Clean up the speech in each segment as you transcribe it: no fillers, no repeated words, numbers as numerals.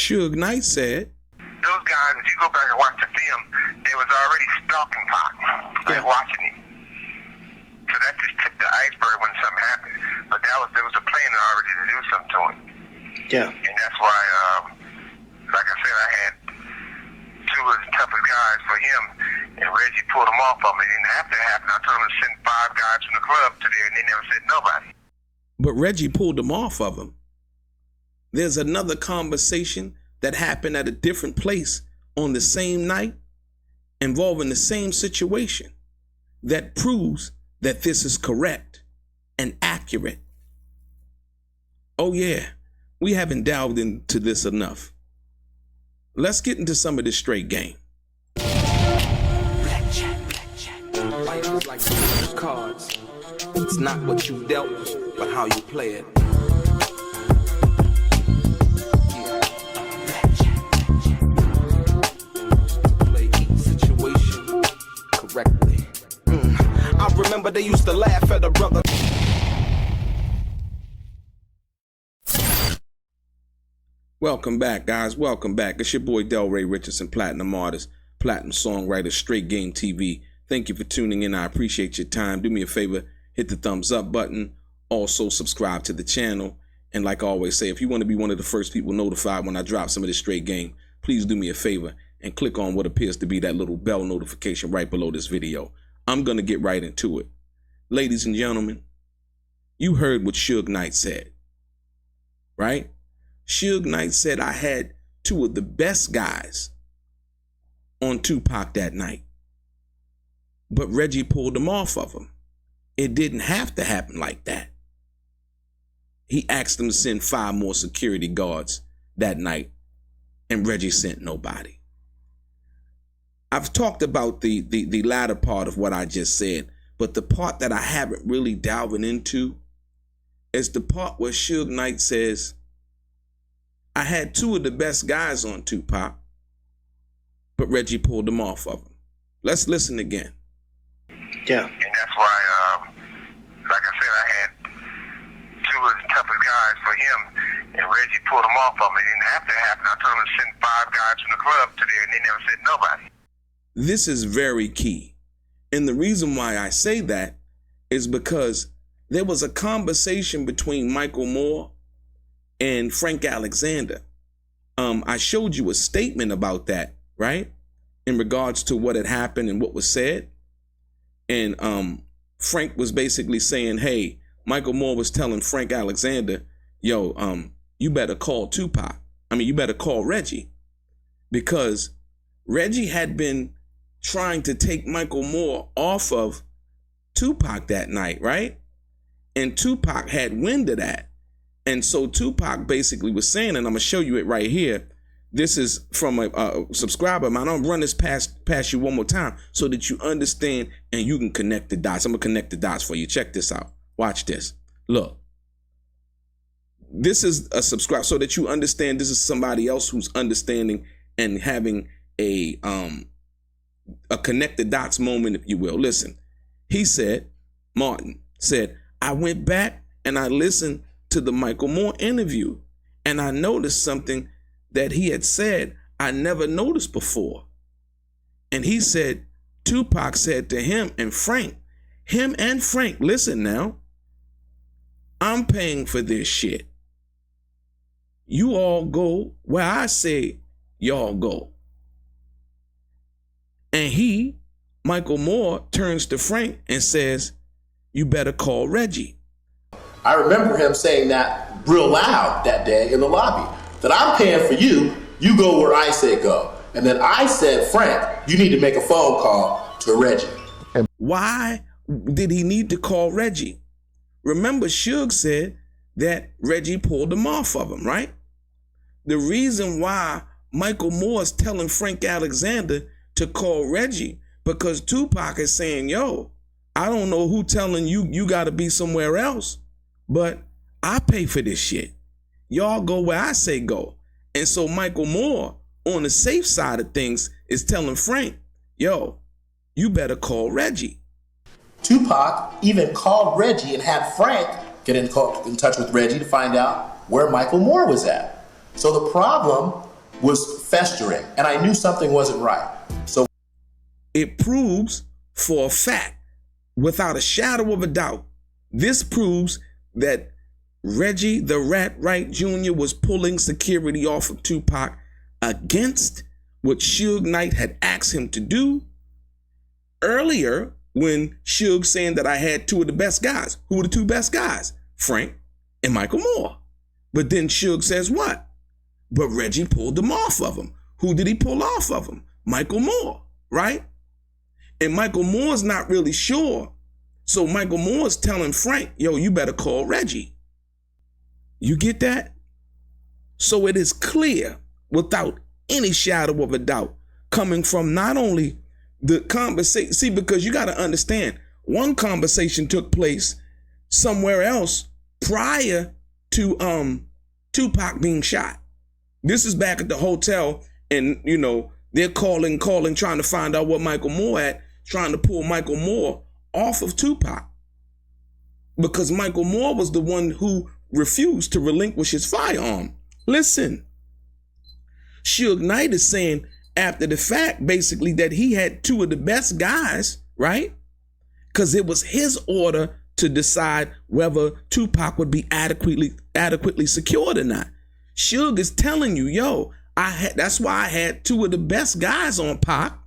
Suge Knight said, those guys, if you go back and watch the film, they was already stalking Pac, like watching him. So that just tipped the iceberg when something happened. But there was a plan already to do something to him. Yeah. And that's why, like I said, I had two of the toughest guys for him, and Reggie pulled them off of me. It didn't have to happen. I told him to send 5 guys from the club to there, and they never said nobody. but Reggie pulled them off of him. There's another conversation that happened at a different place on the same night involving the same situation that proves that this is correct and accurate. Oh yeah, we haven't delved into this enough. Let's get into some of this straight game. Life is like cards. It's not what you dealt, but how you play it. Play each situation correctly. I remember they used to laugh at a brother. Welcome back, guys. Welcome back. It's your boy DELRAY Richardson, platinum artist, platinum songwriter, Straight Game TV. Thank you for tuning in. I appreciate your time. Do me a favor, hit the thumbs up button. Also, subscribe to the channel. And like I always say, if you want to be one of the first people notified when I drop some of this straight game, please do me a favor and click on what appears to be that little bell notification right below this video. I'm going to get right into it. Ladies and gentlemen, you heard what Suge Knight said, right? Suge Knight said I had two of the best guys on Tupac that night, but Reggie pulled them off of him. It didn't have to happen like that. He asked them to send 5 more security guards that night, and Reggie sent nobody. I've talked about the latter part of what I just said, but the part that I haven't really delved into is the part where Suge Knight says, I had 2 of the best guys on Tupac, but Reggie pulled them off of him. Let's listen again. Yeah. And that's why, like I said, I had 2 of the toughest guys for him, and Reggie pulled them off of me. It didn't have to happen. I told him to send 5 guys from the club to there, and they never said nobody. This is very key. And the reason why I say that is because there was a conversation between Michael Moore and Frank Alexander. I showed you a statement about that, right? In regards to what had happened and what was said. And Frank was basically saying, hey, Michael Moore was telling Frank Alexander, yo, you better call Tupac. You better call Reggie. Because Reggie had been trying to take Michael Moore off of Tupac that night, right? And Tupac had wind of that. And so Tupac basically was saying, and I'm going to show you it right here. This is from a subscriber. I'm going to run this past you one more time so that you understand and you can connect the dots. I'm going to connect the dots for you. Check this out. Watch this. Look. This is a subscribe so that you understand this is somebody else who's understanding and having a connect the dots moment, if you will. Listen. He said, Martin said, I went back and I listened to the Michael Moore interview, and I noticed something that he had said I never noticed before. And he said, Tupac said to him and Frank, listen now, I'm paying for this shit. You all go where I say y'all go. And he, Michael Moore, turns to Frank and says, you better call Reggie. I remember him saying that real loud that day in the lobby, that I'm paying for you, you go where I say go. And then I said, Frank, you need to make a phone call to Reggie. Why did he need to call Reggie? Remember, Suge said that Reggie pulled him off of him, right? The reason why Michael Moore is telling Frank Alexander to call Reggie, because Tupac is saying, yo, I don't know who telling you got to be somewhere else, but I pay for this shit. Y'all go where I say go. And so Michael Moore, on the safe side of things, is telling Frank, yo, you better call Reggie. Tupac even called Reggie and had Frank get in touch with Reggie to find out where Michael Moore was at. So the problem was festering, and I knew something wasn't right. So it proves for a fact, without a shadow of a doubt, this proves that Reggie the Rat Wright Jr. was pulling security off of Tupac against what Suge Knight had asked him to do earlier, when Suge saying that I had two of the best guys. Who were the two best guys? Frank and Michael Moore. But then Suge says what? But Reggie pulled them off of him. Who did he pull off of him? Michael Moore, right? And Michael Moore's not really sure. So Michael Moore's telling Frank, yo, you better call Reggie. You get that? So it is clear, without any shadow of a doubt, coming from not only the conversation. See, because you got to understand, one conversation took place somewhere else prior to Tupac being shot. This is back at the hotel, and you know, they're calling, trying to find out what Michael Moore at, trying to pull Michael Moore off of Tupac. Because Michael Moore was the one who refused to relinquish his firearm. Listen, Suge Knight is saying after the fact, basically, that he had two of the best guys, right? Because it was his order to decide whether Tupac would be adequately secured or not. Suge is telling you, yo, that's why I had two of the best guys on Pac,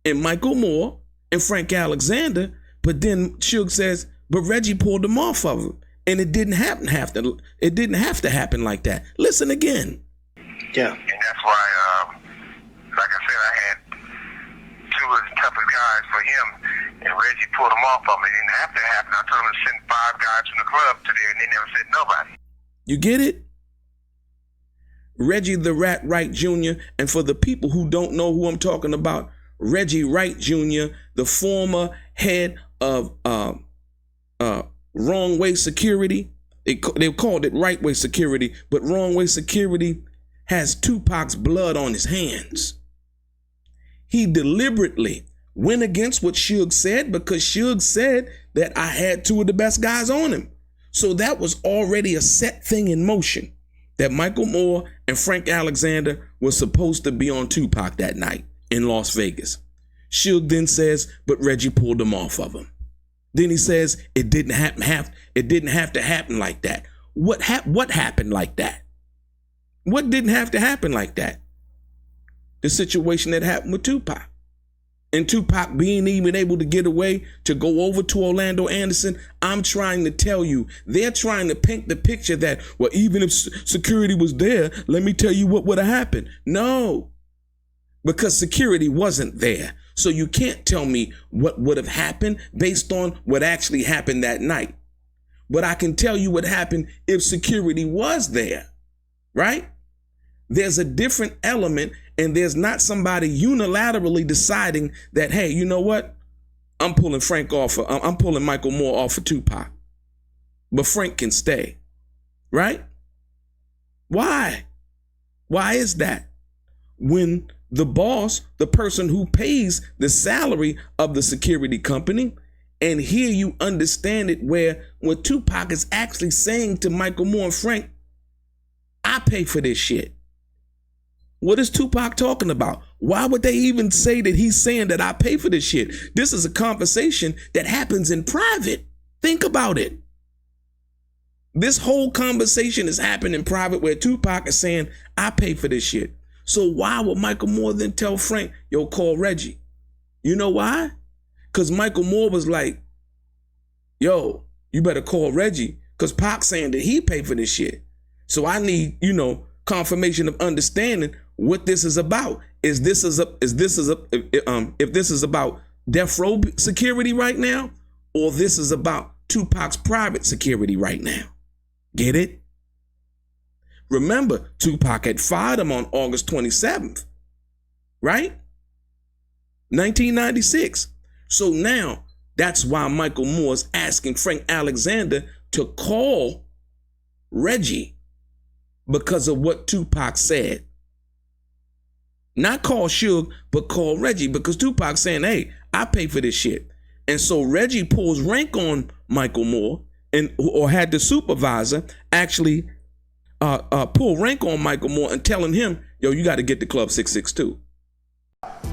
and Michael Moore and Frank Alexander. But then Suge says, but Reggie pulled them off of him, and it didn't have to happen like that. Listen again. Yeah. And that's why, like I said, I had two of the toughest guys for him, and Reggie pulled them off of me. It didn't have to happen. I told him to send 5 guys from the club to there, and they never said nobody. You get it? Reggie the Rat Wright Jr. And for the people who don't know who I'm talking about, Reggie Wright Jr., the former head of Wrong Way Security. They called it Right Way Security, but Wrong Way Security has Tupac's blood on his hands. He deliberately went against what Suge said, because Suge said that I had two of the best guys on him. So that was already a set thing in motion, that Michael Moore and Frank Alexander were supposed to be on Tupac that night in Las Vegas. Suge then says, but Reggie pulled them off of him. Then he says it didn't have to happen like that. What happened like that? What didn't have to happen like that? The situation that happened with Tupac. And Tupac being even able to get away to go over to Orlando Anderson. I'm trying to tell you, they're trying to paint the picture that, well, even if security was there, let me tell you what would have happened. No, because security wasn't there. So you can't tell me what would have happened based on what actually happened that night. But I can tell you what happened if security was there, right? There's a different element, and there's not somebody unilaterally deciding that, hey, you know what? I'm pulling Michael Moore off of Tupac, but Frank can stay, right? Why? Why is that? When the boss, the person who pays the salary of the security company, and here you understand it where when Tupac is actually saying to Michael Moore and Frank, I pay for this shit. What is Tupac talking about? Why would they even say that he's saying that I pay for this shit? This is a conversation that happens in private. Think about it. This whole conversation is happening in private where Tupac is saying, I pay for this shit. So why would Michael Moore then tell Frank, yo, call Reggie? You know why? Because Michael Moore was like, yo, you better call Reggie, because Pac's saying that he paid for this shit. So I need, confirmation of understanding what this is about. If this is about death row security right now, or this is about Tupac's private security right now. Get it? Remember, Tupac had fired him on August 27th, right? 1996. So now that's why Michael Moore's asking Frank Alexander to call Reggie, because of what Tupac said. Not call Suge, but call Reggie, because Tupac's saying, hey, I pay for this shit. And so Reggie pulls rank on Michael Moore, or had the supervisor actually pull rank on Michael Moore and telling him, yo, you got to get to Club 662.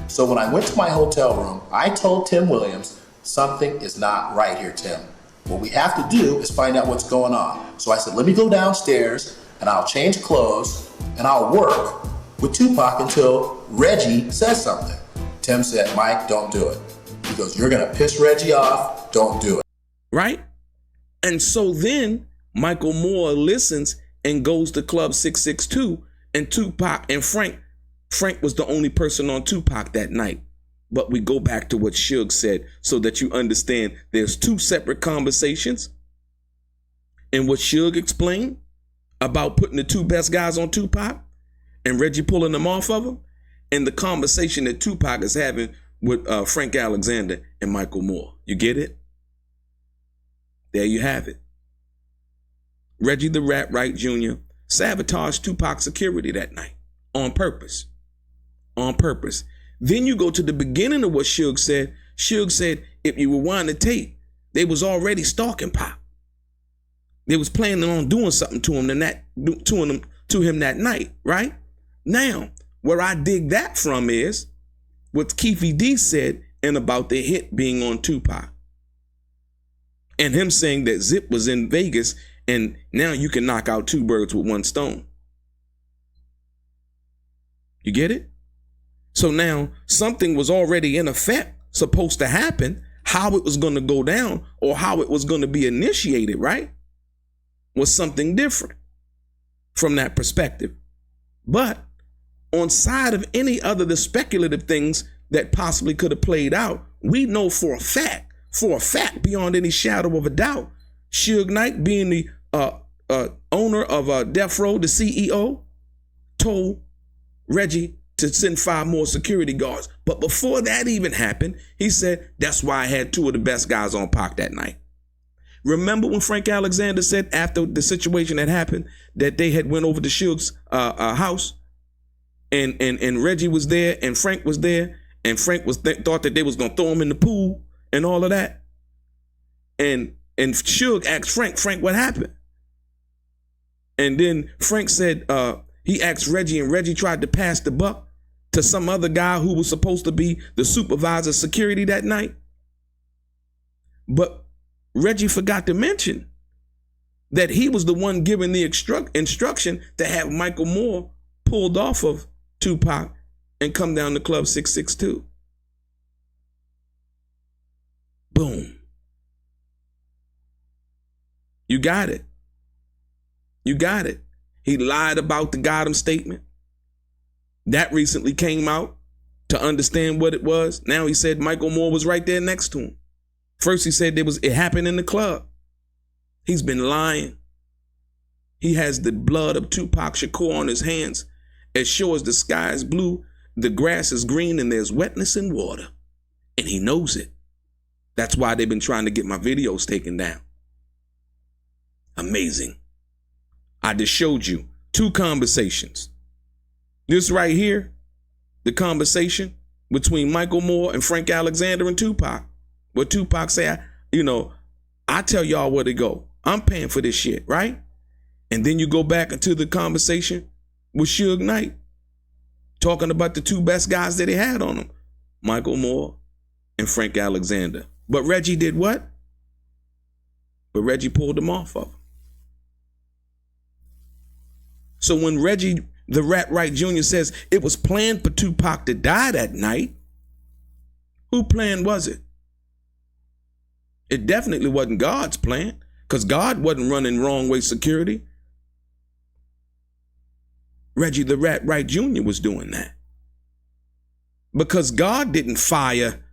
So when I went to my hotel room, I told Tim Williams, something is not right here, Tim. What we have to do is find out what's going on. So I said, let me go downstairs and I'll change clothes and I'll work with Tupac until Reggie says something. Tim said, Mike, don't do it. He goes, you're going to piss Reggie off. Don't do it. Right? And so then Michael Moore listens and goes to Club 662, and Tupac and Frank was the only person on Tupac that night. But we go back to what Suge said so that you understand there's two separate conversations. And what Suge explained about putting the two best guys on Tupac and Reggie pulling them off of him, and the conversation that Tupac is having with Frank Alexander and Michael Moore. You get it? There you have it. Reggie the Rat Wright Jr. sabotaged Tupac's security that night on purpose. On purpose. Then you go to the beginning of what Suge said. Suge said, if you rewind the tape, they was already stalking Pop. They was planning on doing something to him to him that night, right? Now, where I dig that from is what Keefy D said and about the hit being on Tupac. And him saying that Zip was in Vegas and now you can knock out two birds with one stone. You get it? So now something was already in effect supposed to happen. How it was going to go down or how it was going to be initiated, right, was something different from that perspective. But on side of any other the speculative things that possibly could have played out, we know for a fact, beyond any shadow of a doubt, Suge Knight, being the owner of Death Row, the CEO, told Reggie to send 5 more security guards. But before that even happened, he said, that's why I had 2 of the best guys on Pac that night. Remember when Frank Alexander said after the situation had happened that they had went over to Suge's house and Reggie was there and Frank was there and Frank was thought that they was going to throw him in the pool and all of that. And Suge asked Frank, what happened? And then Frank said, he asked Reggie, and Reggie tried to pass the buck to some other guy who was supposed to be the supervisor of security that night. But Reggie forgot to mention that he was the one giving the instruction to have Michael Moore pulled off of Tupac and come down to Club 662. Boom. You got it. You got it. He lied about the Gotham statement. That recently came out to understand what it was. Now he said Michael Moore was right there next to him. First he said it happened in the club. He's been lying. He has the blood of Tupac Shakur on his hands. As sure as the sky is blue, the grass is green, and there's wetness in water. And he knows it. That's why they've been trying to get my videos taken down. Amazing. I just showed you 2 conversations. This right here, the conversation between Michael Moore and Frank Alexander and Tupac. Where Tupac say, I tell y'all where to go. I'm paying for this shit, right? And then you go back into the conversation with Suge Knight, talking about the 2 best guys that he had on him, Michael Moore and Frank Alexander. But Reggie did what? But Reggie pulled them off of him. So when Reggie the Rat Wright Jr. says it was planned for Tupac to die that night, whose plan was it? It definitely wasn't God's plan, because God wasn't running wrong way security. Reggie the Rat Wright Jr. was doing that. Because God didn't fire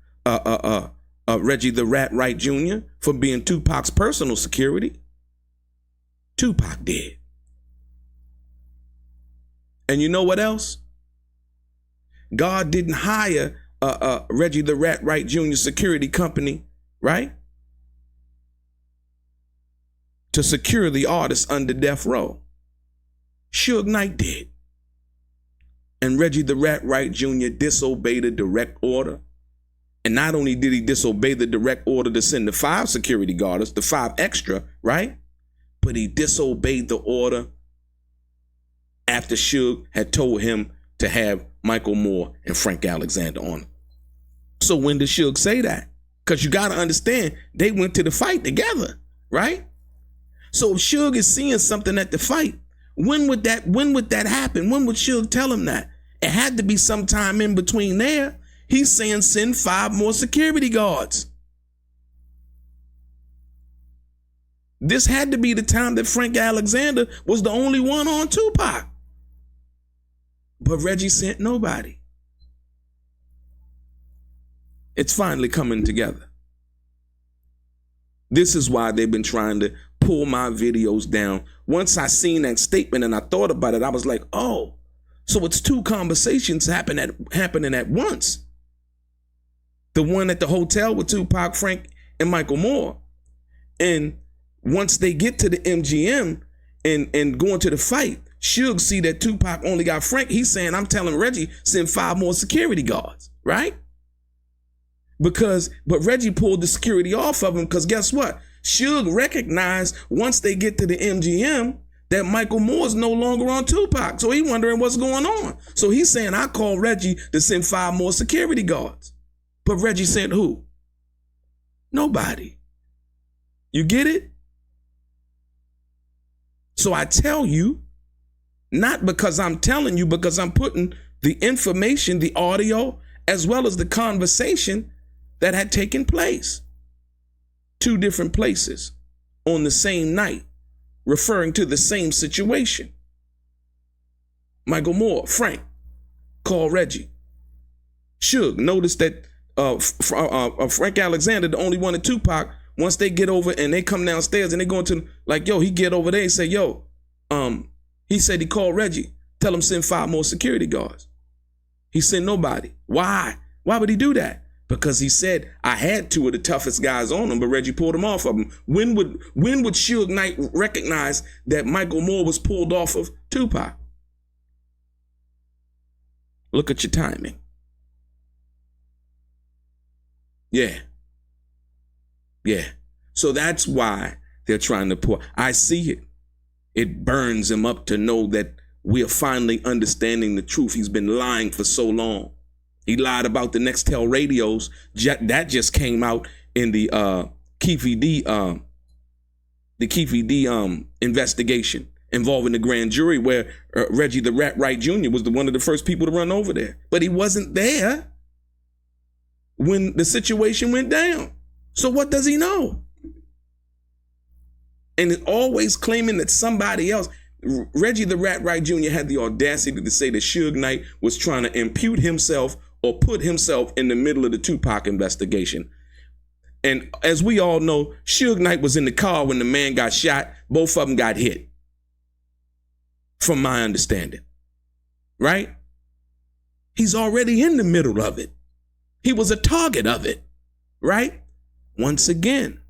Reggie the Rat Wright Jr. for being Tupac's personal security. Tupac did. And you know what else? God didn't hire Reggie the Rat Wright Jr. security company, right, to secure the artists under death row. Suge Knight did. And Reggie the Rat Wright Jr. disobeyed a direct order. And not only did he disobey the direct order to send the 5 security guards, the 5 extra, right? But he disobeyed the order after Suge had told him to have Michael Moore and Frank Alexander on him. So when did Suge say that? Because you got to understand, they went to the fight together, right? So if Suge is seeing something at the fight, when would that happen? When would Suge tell him that? It had to be sometime in between there. He's saying send 5 more security guards. This had to be the time that Frank Alexander was the only one on Tupac. But Reggie sent nobody. It's finally coming together. This is why they've been trying to pull my videos down. Once I seen that statement and I thought about it, I was like, oh, so it's 2 conversations happening at once. The one at the hotel with Tupac, Frank, and Michael Moore. And once they get to the MGM and go into the fight, Suge see that Tupac only got Frank. He's saying, I'm telling Reggie, send 5 more security guards, right? But Reggie pulled the security off of him because guess what? Suge recognized once they get to the MGM that Michael Moore's no longer on Tupac. So he's wondering what's going on. So he's saying, I call Reggie to send 5 more security guards. But Reggie sent who? Nobody. You get it? So I tell you, not because I'm telling you, because I'm putting the information, the audio, as well as the conversation that had taken place. 2 different places on the same night, referring to the same situation. Michael Moore, Frank, call Reggie. Suge, notice that Frank Alexander, the only one at Tupac, once they get over and they come downstairs and they go into, like, yo, he get over there and say, yo, he said he called Reggie, tell him send 5 more security guards. He sent nobody. Why? Why would he do that? Because he said, I had 2 of the toughest guys on him, but Reggie pulled him off of him. When would Suge Knight recognize that Michael Moore was pulled off of Tupac? Look at your timing. Yeah. So that's why they're trying to pull. I see it. It burns him up to know that we are finally understanding the truth. He's been lying for so long. He lied about the Nextel radios. That just came out in the Keefe D investigation involving the grand jury, where Reggie the Rat Wright Jr. was one of the first people to run over there. But he wasn't there when the situation went down. So what does he know? And always claiming that somebody else. Reggie the Rat Wright Jr. had the audacity to say that Suge Knight was trying to impute himself or put himself in the middle of the Tupac investigation. And as we all know, Suge Knight was in the car when the man got shot. Both of them got hit, from my understanding. Right? He's already in the middle of it. He was a target of it. Right? Once again,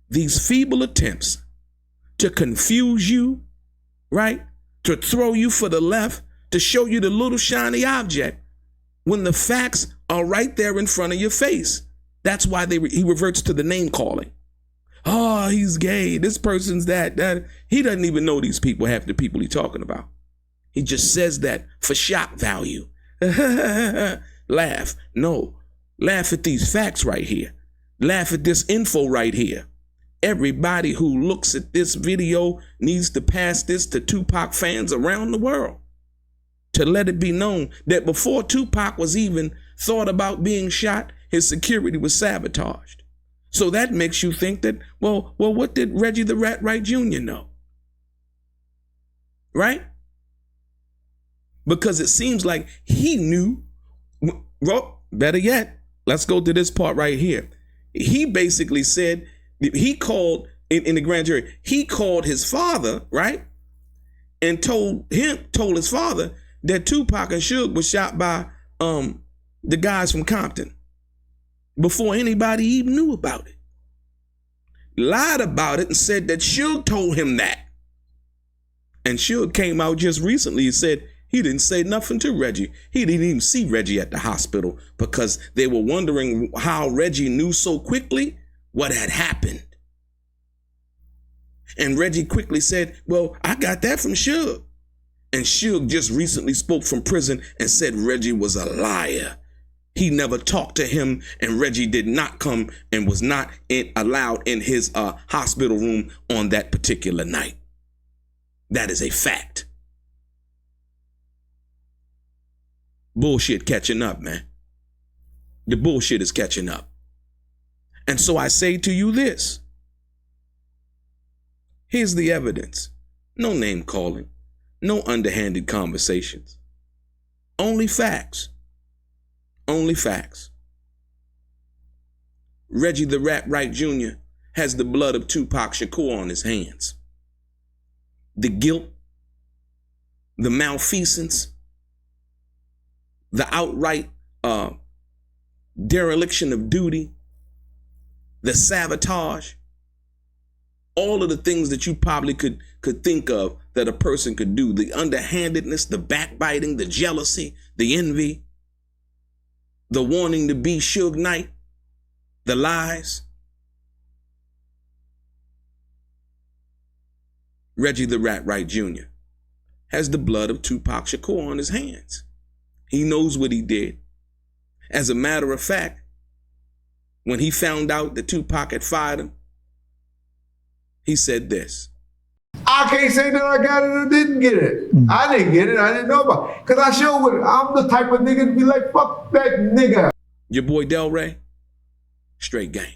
these feeble attempts to confuse you, right? To throw you for the left, to show you the little shiny object when the facts are right there in front of your face. That's why he reverts to the name calling. Oh, he's gay. This person's that. He doesn't even know these people, half the people he's talking about. He just says that for shock value. Laugh. No. Laugh at these facts right here. Laugh at this info right here. Everybody who looks at this video needs to pass this to Tupac fans around the world, to let it be known that before Tupac was even thought about being shot, his security was sabotaged. So that makes you think that, well, what did Reggie the Rat Wright Jr. know? Right? Because it seems like he knew. Well, better yet, let's go to this part right here. He basically said, he called in the grand jury, he called his father, right? And told his father that Tupac and Suge was shot by the guys from Compton before anybody even knew about it. Lied about it and said that Suge told him that. And Suge came out just recently and said he didn't say nothing to Reggie. He didn't even see Reggie at the hospital because they were wondering how Reggie knew so quickly what had happened. And Reggie quickly said, well, I got that from Suge. And Suge just recently spoke from prison and said Reggie was a liar. He never talked to him, and Reggie did not come and was not allowed in his hospital room on that particular night. That is a fact. Bullshit catching up, man. The bullshit is catching up. And so I say to you this. Here's the evidence. No name calling. No underhanded conversations. Only facts. Only facts. Reggie the Wright Jr. has the blood of Tupac Shakur on his hands. The guilt, the malfeasance, the outright dereliction of duty, the sabotage, all of the things that you probably could think of that a person could do, the underhandedness, the backbiting, the jealousy, the envy, the wanting to be Suge Knight, the lies. Reggie the Wright Jr. has the blood of Tupac Shakur on his hands. He knows what he did. As a matter of fact, when he found out that Tupac had fired him, he said this. I can't say that I got it or didn't get it. I didn't get it. I didn't know about it. Because I sure would. I'm the type of nigga to be like, fuck that nigga. Your boy DELRAY, straight gang.